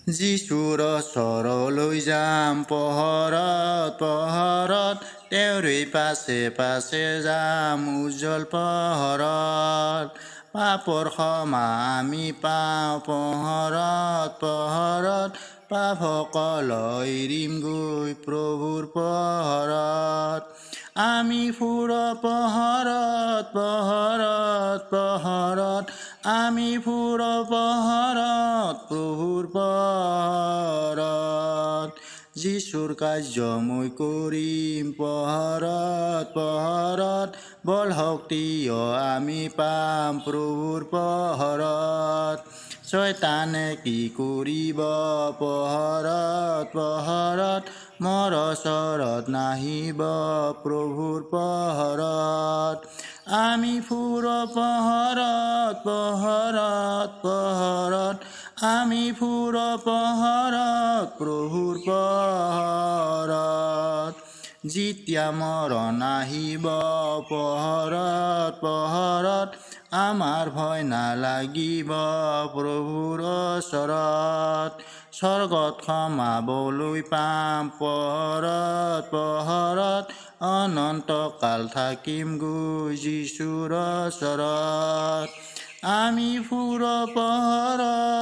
যিচুৰ চৰলৈ যাম পহৰত পহৰত, তেওঁৰে পাছে পাছে যাম উজ্জ্বল পহৰত। পাপৰ ক্ষমা আমি পাওঁ পহৰত পহৰত, পাপসকল এৰিম গৈ প্ৰভুৰ পহৰত। আমি ফুৰ পহৰত পহৰত পহৰত, আমি ফুৰ পহৰত প্ৰভুৰ পহৰত। যিচুৰ কাৰ্য মই কৰিম পহৰত পহৰত, বল শক্তিও আমি পাম প্ৰভুৰ পহৰত। শয়তানে কি কৰিব পহৰত পহৰত, মোৰ ওচৰত নাহিব প্ৰভুৰ পহৰত। আমি ফুৰ পহৰত পহৰত পহৰত, আমি ফুৰ পহৰত প্ৰভুৰ পহৰত। যেতিয়া মৰণ আহিব পহৰত পহৰত, আমাৰ ভয় নালাগিব প্ৰভুৰ ওচৰত। স্বৰ্গত সোমাবলৈ পাম পহৰত পহৰত, অনন্তকাল থাকিম গৈ যিচুৰ ওচৰত। আমি ফুৰ পহৰত